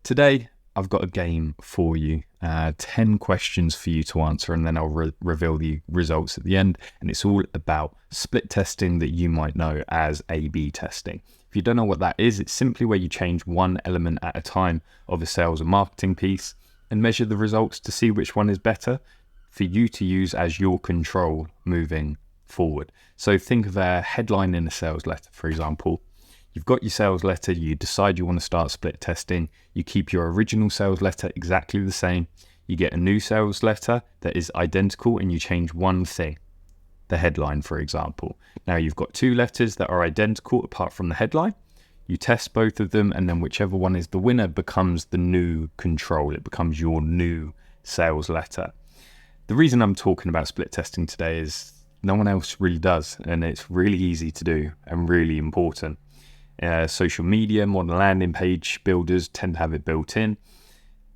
Today, I've got a game for you, 10 questions for you to answer, and then I'll reveal the results at the end. And it's all about split testing that you might know as A/B testing. If you don't know what that is, it's simply where you change one element at a time of a sales and marketing piece and measure the results to see which one is better for you to use as your control moving forward. So think of a headline in a sales letter, for example. You've got your sales letter, you decide you want to start split testing, you keep your original sales letter exactly the same, you get a new sales letter that is identical and you change one thing, the headline, for example. Now you've got two letters that are identical apart from the headline, you test both of them, and then whichever one is the winner becomes the new control, it becomes your new sales letter. The reason I'm talking about split testing today is no one else really does, and it's really easy to do and really important. Social media, modern landing page builders tend to have it built in.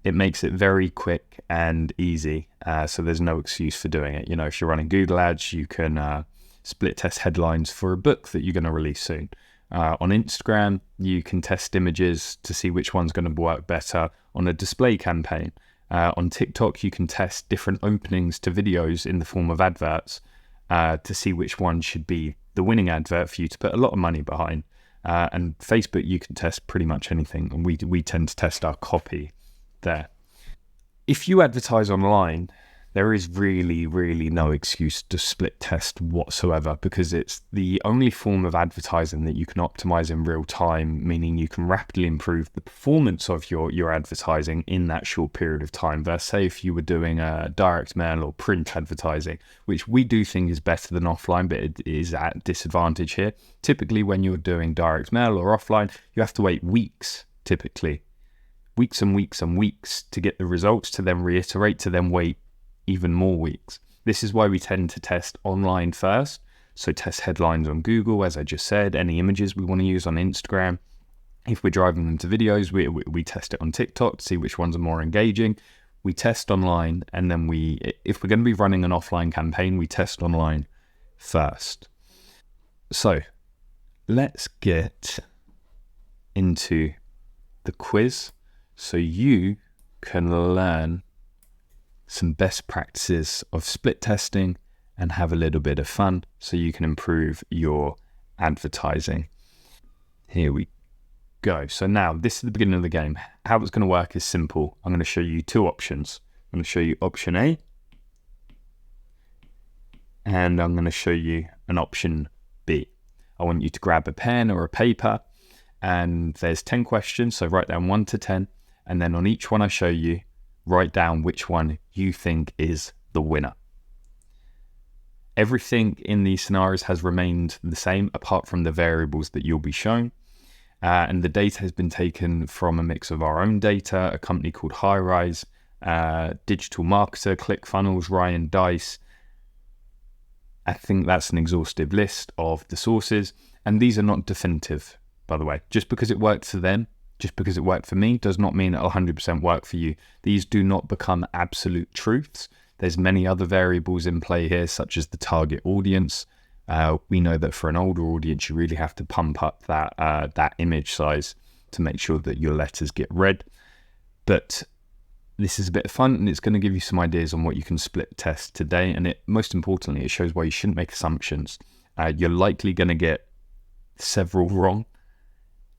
It makes it very quick and easy, so there's no excuse for doing it. You know, if you're running Google ads, you can split test headlines for a book that you're going to release soon. On Instagram, you can test images to see which one's going to work better on a display campaign. On TikTok, you can test different openings to videos in the form of adverts to see which one should be the winning advert for you to put a lot of money behind. And Facebook, you can test pretty much anything, and we tend to test our copy there. If you advertise online, there is really no excuse to split test whatsoever, because it's the only form of advertising that you can optimize in real time, meaning you can rapidly improve the performance of your advertising in that short period of time. Versus, say, if you were doing a direct mail or print advertising, which we do think is better than offline, but it is at disadvantage here. Typically, when you're doing direct mail or offline, you have to wait weeks, typically. Weeks and weeks and weeks to get the results, to then reiterate, to then wait even more weeks. This is why we tend to test online first. So test headlines on Google, as I just said, any images we want to use on Instagram. If we're driving them to videos, we test it on TikTok to see which ones are more engaging. We test online, and then if we're going to be running an offline campaign, we test online first. So let's get into the quiz so you can learn some best practices of split testing and have a little bit of fun so you can improve your advertising. Here we go. So now this is the beginning of the game. How it's going to work is simple. I'm going to show you two options. I'm going to show you option A, and I'm going to show you an option B. I want you to grab a pen or a paper, and there's 10 questions. So write down 1 to 10, and then on each one I show you, write down which one you think is the winner. Everything in these scenarios has remained the same apart from the variables that you'll be shown. And the data has been taken from a mix of our own data, a company called Highrise, Digital Marketer, ClickFunnels, Ryan Dice. I think that's an exhaustive list of the sources. And these are not definitive, by the way. Just because it worked for them, just because it worked for me, does not mean it'll 100% work for you. These do not become absolute truths. There's many other variables in play here, such as the target audience. We know that for an older audience, you really have to pump up that image size to make sure that your letters get read. But this is a bit of fun, and it's going to give you some ideas on what you can split test today. And most importantly, it shows why you shouldn't make assumptions. You're likely going to get several wrong,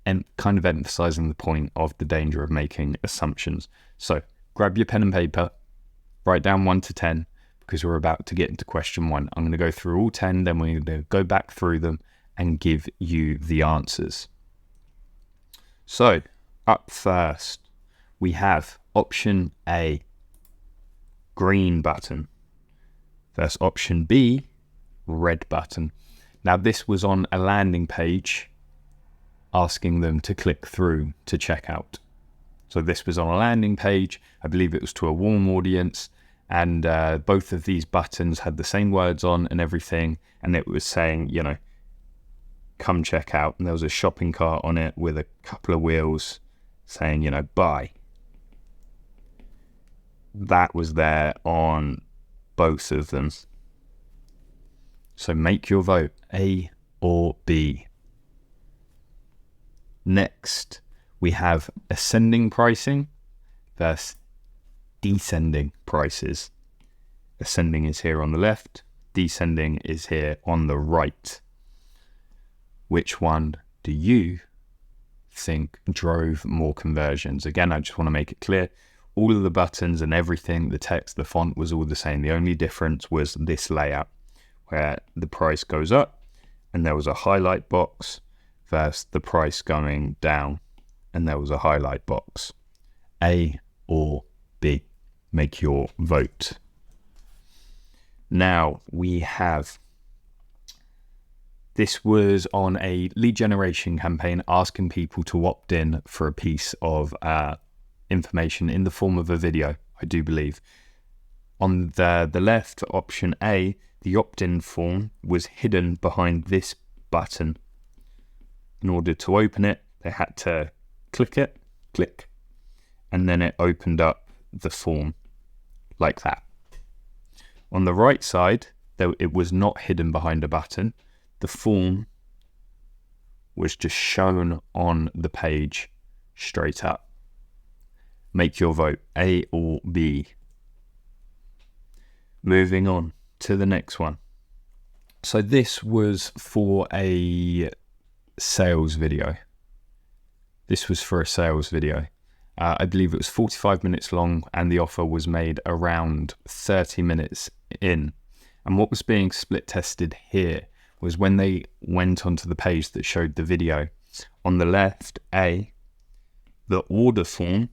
and kind of emphasizing the point of the danger of making assumptions. So grab your pen and paper, write down 1 to 10, because we're about to get into question 1. I'm going to go through all 10, then we're going to go back through them and give you the answers. So up first, we have option A, green button, versus option B, red button. Now this was on a landing page asking them to click through to checkout. So this was on a landing page. I believe it was to a warm audience, and both of these buttons had the same words on and everything, and it was saying, you know, come check out. And there was a shopping cart on it with a couple of wheels saying, you know, buy. That was there on both of them. So make your vote, A or B. Next, We have ascending pricing versus descending prices. Ascending is here on the left, descending is here on the right. Which one do you think drove more conversions? Again, I just want to make it clear, all of the buttons and everything, the text, the font was all the same. The only difference was this layout where the price goes up and there was a highlight box versus the price going down and there was a highlight box. A or B? Make your vote. Now we have, this was on a lead generation campaign asking people to opt in for a piece of information in the form of a video, I do believe. On the left, option A, the opt-in form was hidden behind this button. In order to open it, they had to click, and then it opened up the form like that. On the right side, though, it was not hidden behind a button. The form was just shown on the page straight up. Make your vote, A or B. Moving on to the next one. So this was for a sales video. I believe it was 45 minutes long and the offer was made around 30 minutes in. And what was being split tested here was when they went onto the page that showed the video. On the left, A, the order form,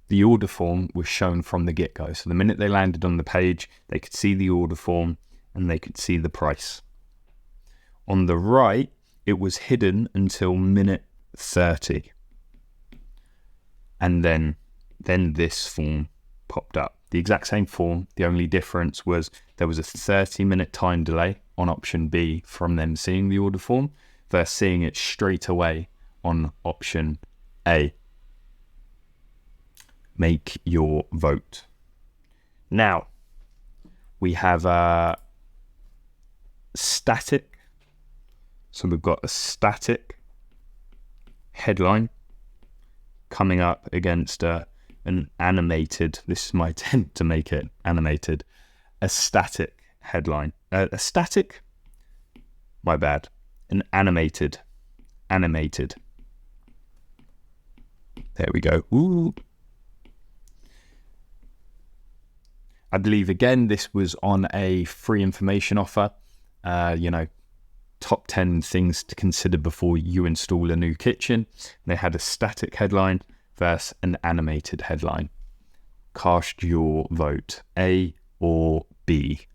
the order form was shown from the get-go. So the minute they landed on the page, they could see the order form and they could see the price. On the right, it was hidden until minute 30. And then this form popped up. The exact same form. The only difference was there was a 30-minute time delay on option B from them seeing the order form versus seeing it straight away on option A. Make your vote. Now, we have a static. So we've got a static headline coming up against an animated, this is my attempt to make it animated, a static headline. A static? My bad. An animated. There we go. Ooh. I believe, again, this was on a free information offer. Top 10 things to consider before you install a new kitchen. They had a static headline versus an animated headline. Cast your vote, A or B.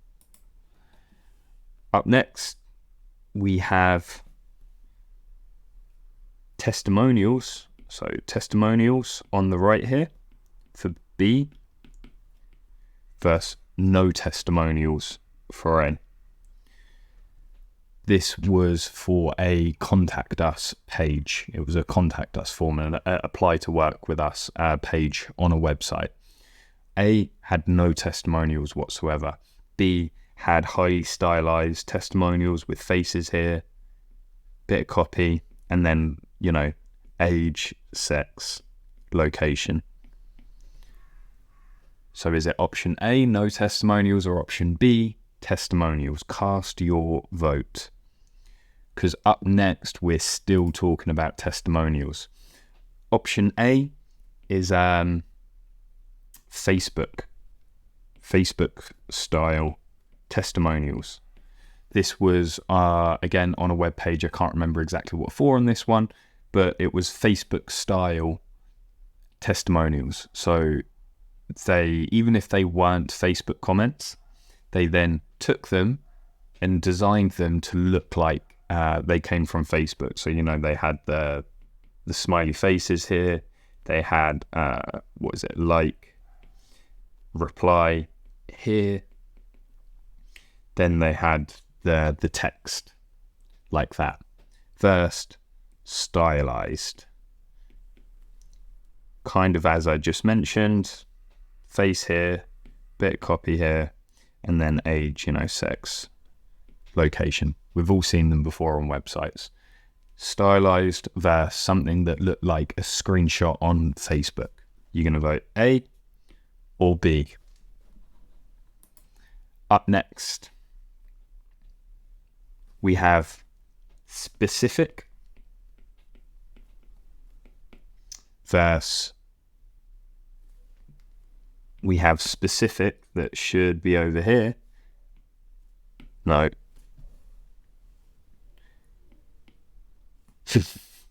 Up next, we have testimonials. So testimonials on the right here for B versus no testimonials for A. This was for a contact us page. It was a contact us form and apply to work with us page on a website. A had no testimonials whatsoever. B had highly stylized testimonials with faces here, bit of copy, and then, age, sex, location. So is it option A, no testimonials, or option B, testimonials? Cast your vote. Because up next, we're still talking about testimonials. Option A is Facebook style testimonials. This was, again, on a web page. I can't remember exactly what for on this one, but it was Facebook style testimonials. So even if they weren't Facebook comments, they then took them and designed them to look like they came from Facebook. So, they had the smiley faces here. They had, like, reply here. Then they had the text like that. First, stylized. Kind of as I just mentioned, face here, bit of copy here, and then age, sex, location. We've all seen them before on websites. stylized versus something that looked like a screenshot on Facebook. You're going to vote A or B. Up next, we have specific versus we have specific that should be over here. No.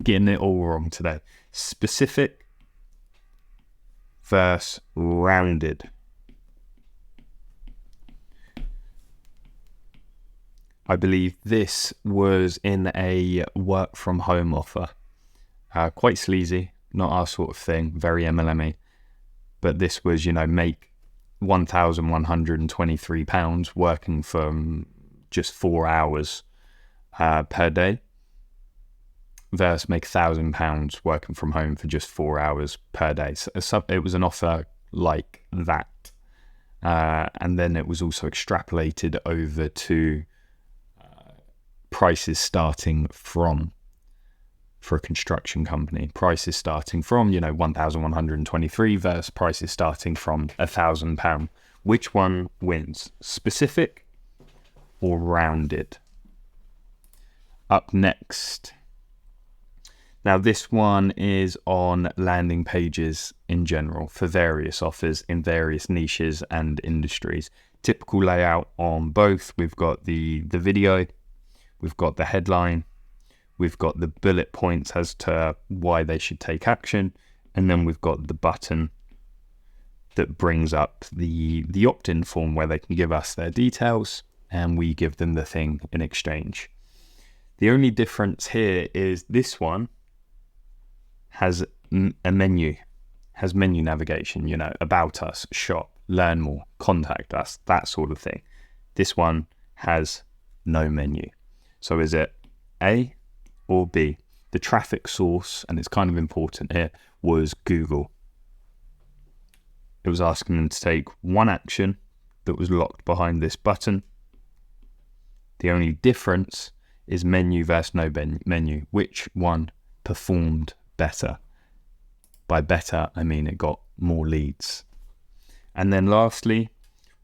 Getting it all wrong today. Specific versus rounded. I believe this was in a work from home offer. Quite sleazy, not our sort of thing, very MLM-y. But this was, make £1,123 working from just 4 hours per day versus make £1,000 working from home for just 4 hours per day. So it was an offer like that. And then it was also extrapolated over to prices starting from, for a construction company, prices starting from, 1,123 versus prices starting from £1,000. Which one wins? Specific or rounded? Up next. Now this one is on landing pages in general for various offers in various niches and industries. Typical layout on both. We've got the video, we've got the headline, we've got the bullet points as to why they should take action, and then we've got the button that brings up the opt-in form where they can give us their details and we give them the thing in exchange. The only difference here is this one has a menu, has menu navigation, about us, shop, learn more, contact us, that sort of thing. This one has no menu. So is it A or B? The traffic source, and it's kind of important here, was Google. It was asking them to take one action that was locked behind this button. The only difference is menu versus no menu. Which one performed better? By better, I mean it got more leads. And then lastly,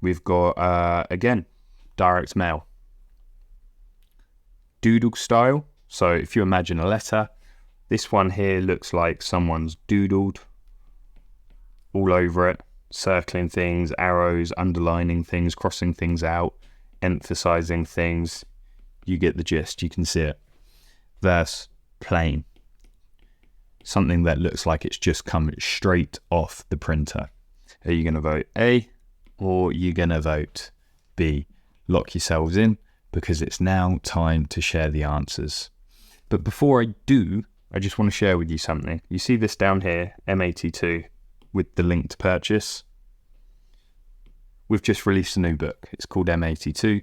we've got, again, direct mail. Doodle style. So if you imagine a letter, this one here looks like someone's doodled all over it, circling things, arrows, underlining things, crossing things out, emphasizing things. You get the gist, you can see it. Versus plain. Something that looks like it's just come straight off the printer. Are you going to vote A or are you going to vote B? Lock yourselves in because it's now time to share the answers. But before I do, I just want to share with you something. You see this down here, M82, with the link to purchase. We've just released a new book. It's called M82.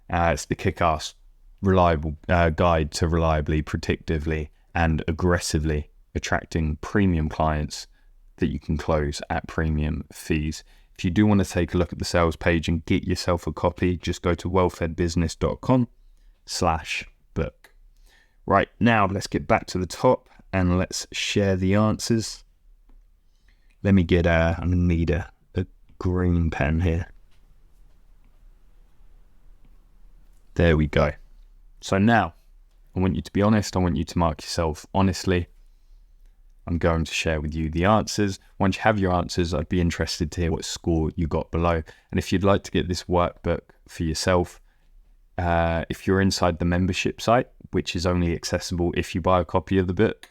It's the kick-ass reliable guide to reliably, predictively, and aggressively attracting premium clients that you can close at premium fees. If you do want to take a look at the sales page and get yourself a copy, just go to wellfedbusiness.com/book. Right, now let's get back to the top and let's share the answers. Let me get I'm going to need a green pen here. There we go. So now, I want you to be honest. I want you to mark yourself honestly. I'm going to share with you the answers. Once you have your answers, I'd be interested to hear what score you got below. And if you'd like to get this workbook for yourself, if you're inside the membership site, which is only accessible if you buy a copy of the book,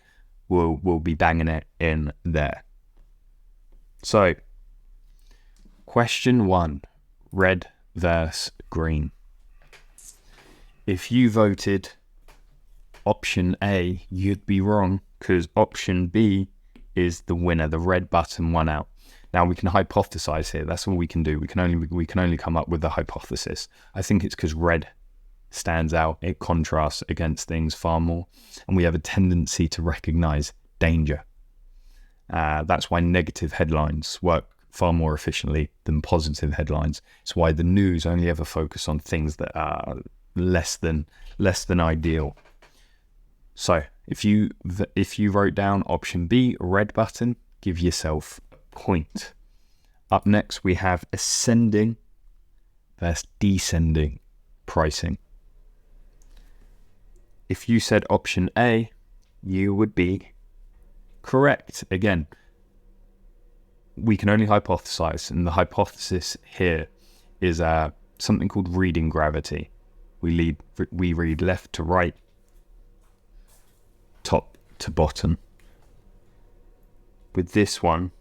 we'll be banging it in there. So, question 1, red versus green. If you voted option A, you'd be wrong because option B is the winner. The red button won out. Now we can hypothesize here. That's all we can do. We can only come up with a hypothesis. I think it's because red stands out. It contrasts against things far more, and we have a tendency to recognize danger. That's why negative headlines work far more efficiently than positive headlines. It's why the news only ever focus on things that are less than ideal. So if you wrote down option B, red button, give yourself a point. Up next, we have ascending versus descending pricing. If you said option A, you would be correct. Again, we can only hypothesize, and the hypothesis here is something called reading gravity. We read left to right, top to bottom. With this one,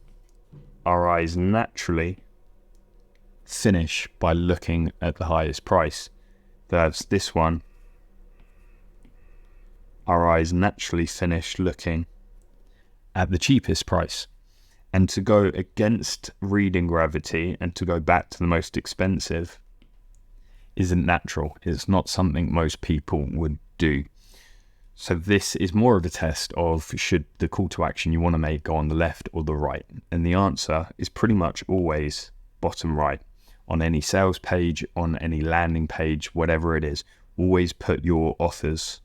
our eyes naturally finish by looking at the highest price. That's this one. Our eyes naturally finish looking at the cheapest price. And to go against reading gravity and to go back to the most expensive isn't natural. It's not something most people would do. So this is more of a test of should the call to action you want to make go on the left or the right. And the answer is pretty much always bottom right. On any sales page, on any landing page, whatever it is, always put your offers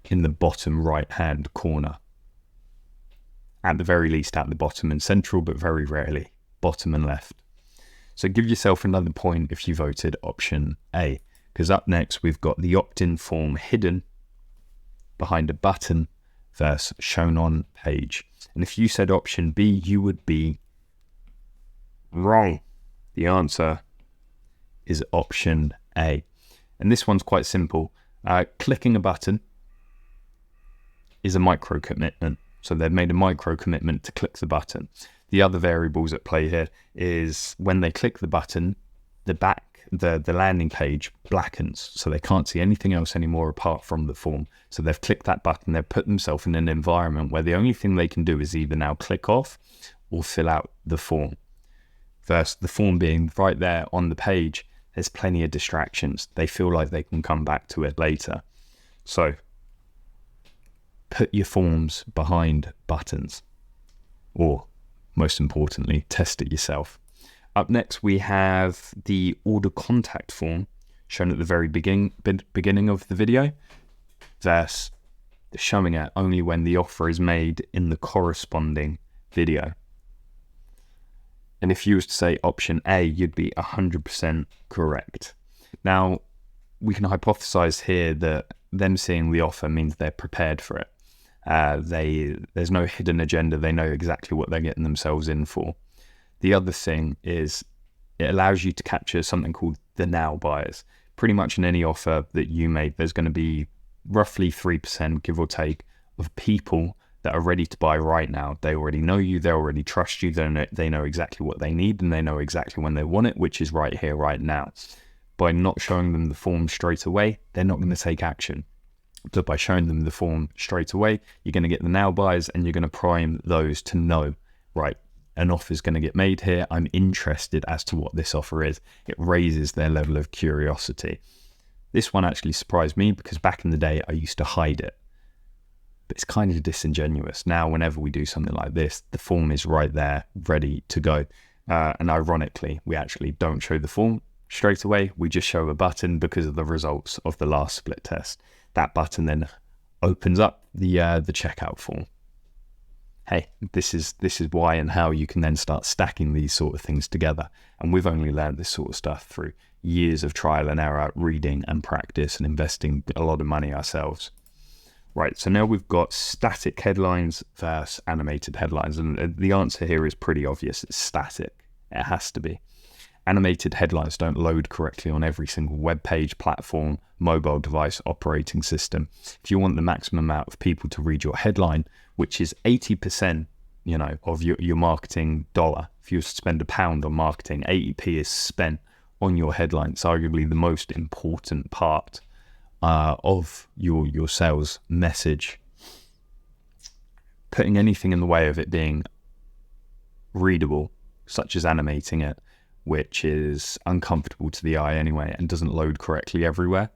in the bottom right hand corner. At the very least at the bottom and central, but very rarely bottom and left. So give yourself another point if you voted option A, because up next we've got the opt-in form hidden behind a button versus shown on page. And if you said option B, you would be wrong. The answer is option A. And this one's quite simple. Clicking a button is a micro commitment. So they've made a micro commitment to click the button. The other variables at play here is when they click the button, the landing page blackens. So they can't see anything else anymore apart from the form. So they've clicked that button, they've put themselves in an environment where the only thing they can do is either now click off or fill out the form. Versus the form being right there on the page, there's plenty of distractions. They feel like they can come back to it later. So put your forms behind buttons, or most importantly, test it yourself. Up next, we have the order contact form shown at the very beginning of the video versus showing it only when the offer is made in the corresponding video. And if you was to say option A, you'd be 100% correct. Now, we can hypothesize here that them seeing the offer means they're prepared for it. There's no hidden agenda. They know exactly what they're getting themselves in for. The other thing is it allows you to capture something called the now buyers. Pretty much in any offer that you make, there's going to be roughly 3%, give or take, of people that are ready to buy right now. They already know you, they already trust you, they know exactly what they need, and they know exactly when they want it, which is right here, right now. By not showing them the form straight away, they're not going to take action. But by showing them the form straight away, you're going to get the now buyers, and you're going to prime those to know, right, an offer is going to get made here. I'm interested as to what this offer is. It raises their level of curiosity. This one actually surprised me because back in the day, I used to hide it. But it's kind of disingenuous. Now, whenever we do something like this, the form is right there, ready to go. And ironically, we actually don't show the form straight away. We just show a button because of the results of the last split test. That button then opens up the checkout form. Hey, this is why and how you can then start stacking these sort of things together. And we've only learned this sort of stuff through years of trial and error, reading and practice and investing a lot of money ourselves. Right, so now we've got static headlines versus animated headlines. And the answer here is pretty obvious. It's static. It has to be. Animated headlines don't load correctly on every single web page, platform, mobile device, operating system. If you want the maximum amount of people to read your headline, which is 80%, of your marketing dollar. If you spend £1 on marketing, 80p is spent on your headline. It's arguably the most important part of your sales message. Putting anything in the way of it being readable, such as animating it, which is uncomfortable to the eye anyway and doesn't load correctly everywhere,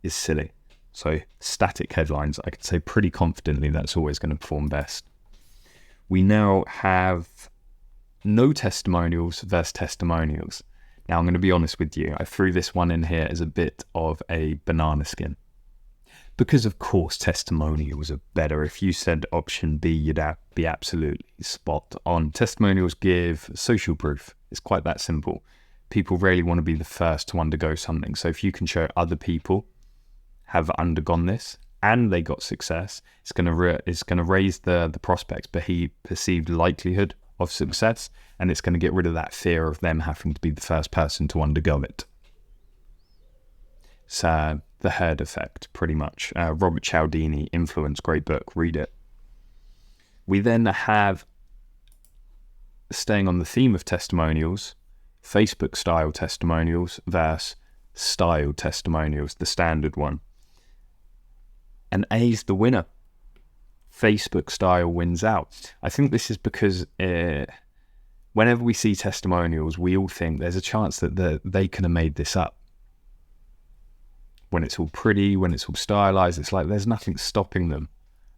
is silly. So static headlines, I could say pretty confidently that's always going to perform best. We now have no testimonials versus testimonials. Now I'm going to be honest with you, I threw this one in here as a bit of a banana skin. because, of course, testimonials are better. If you said option B, you'd be absolutely spot on. Testimonials give social proof. It's quite that simple. People really want to be the first to undergo something. So if you can show other people have undergone this and they got success, it's going to raise the prospect's perceived likelihood of success, and it's going to get rid of that fear of them having to be the first person to undergo it. So the herd effect, pretty much. Robert Cialdini, Influence, great book, read it. We then have, staying on the theme of testimonials, Facebook style testimonials versus style testimonials, the standard one. And A's the winner. Facebook style wins out. I think this is because whenever we see testimonials, we all think there's a chance that they could have made this up. When it's all pretty, when it's all stylized, it's like there's nothing stopping them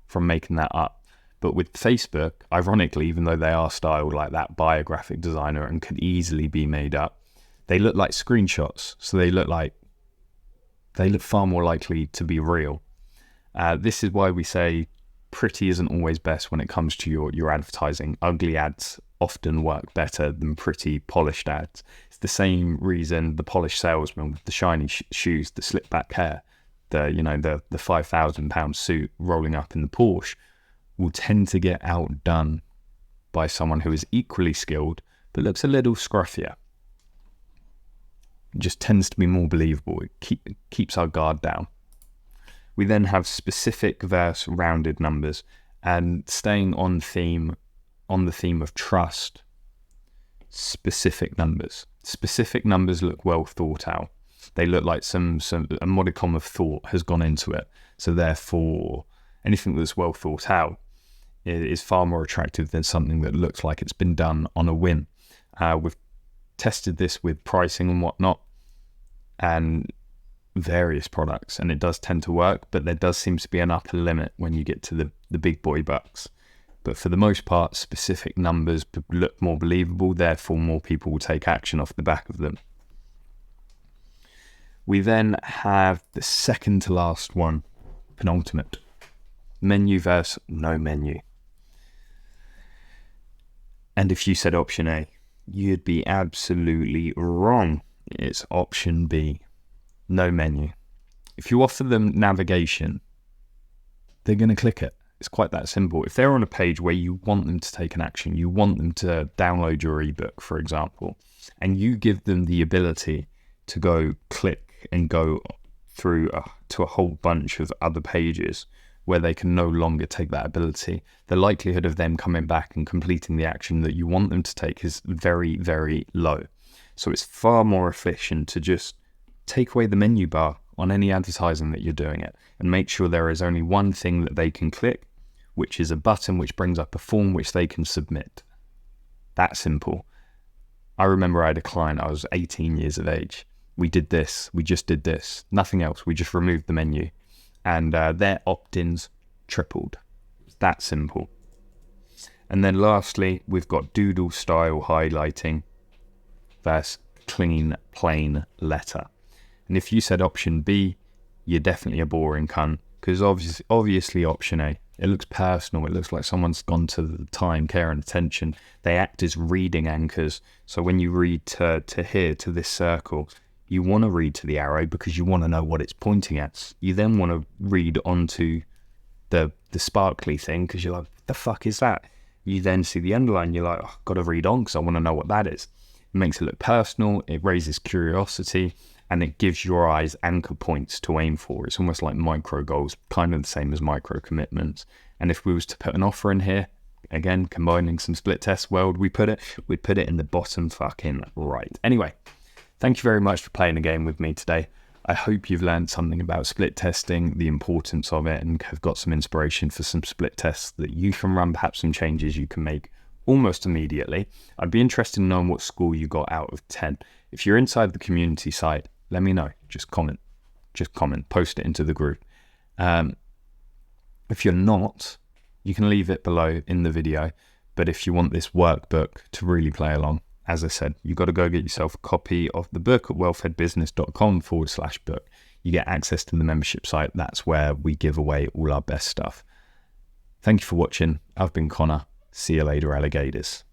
from making that up. But with Facebook, ironically, even though they are styled like that by a graphic designer and could easily be made up, they look like screenshots. So they look far more likely to be real. This is why we say pretty isn't always best when it comes to your advertising. Ugly ads often work better than pretty polished ads. It's the same reason the polished salesman with the shiny shoes, the slick back hair, the £5,000 suit rolling up in the Porsche will tend to get outdone by someone who is equally skilled but looks a little scruffier. It just tends to be more believable. It keeps our guard down. We then have specific versus rounded numbers, and staying on the theme of trust, specific numbers. Specific numbers look well thought out. They look like a modicum of thought has gone into it. So therefore, anything that's well thought out is far more attractive than something that looks like it's been done on a whim. We've tested this with pricing and whatnot, and various products, and it does tend to work, but there does seem to be an upper limit when you get to the big boy bucks. But for the most part, specific numbers look more believable, therefore more people will take action off the back of them. We then have the second to last one, penultimate. Menu versus no menu. And if you said option A, you'd be absolutely wrong. It's option B. No menu. If you offer them navigation, they're going to click it. It's quite that simple. If they're on a page where you want them to take an action, you want them to download your ebook, for example, and you give them the ability to go click and go through to a whole bunch of other pages where they can no longer take that ability, the likelihood of them coming back and completing the action that you want them to take is very, very low. So it's far more efficient to just take away the menu bar on any advertising that you're doing it and make sure there is only one thing that they can click, which is a button which brings up a form which they can submit. That simple. I remember I had a client, I was 18 years of age. We just did this, nothing else. We just removed the menu, and their opt-ins tripled. It's that simple. And then lastly, we've got doodle style highlighting versus clean, plain letter. And if you said option B, you're definitely a boring cunt, because obviously option A, it looks personal. It looks like someone's gone to the time, care and attention. They act as reading anchors. So when you read to here, to this circle, you want to read to the arrow because you want to know what it's pointing at. You then want to read onto the sparkly thing because you're like, what the fuck is that? You then see the underline, you're like, oh, I've got to read on because I want to know what that is. It makes it look personal, it raises curiosity, and it gives your eyes anchor points to aim for. It's almost like micro goals, kind of the same as micro commitments. And if we was to put an offer in here, again, combining some split test world, we'd put it in the bottom fucking right. Anyway, thank you very much for playing the game with me today. I hope you've learned something about split testing, the importance of it, and have got some inspiration for some split tests that you can run, perhaps some changes you can make almost immediately. I'd be interested in knowing what score you got out of 10. If you're inside the community site, let me know. Just comment, post it into the group. If you're not, you can leave it below in the video. But if you want this workbook to really play along, as I said, you've got to go get yourself a copy of the book at wealthheadbusiness.com/book. you get access to the membership site. That's where we give away all our best stuff. Thank you for watching. I've been Connor. See you later, alligators.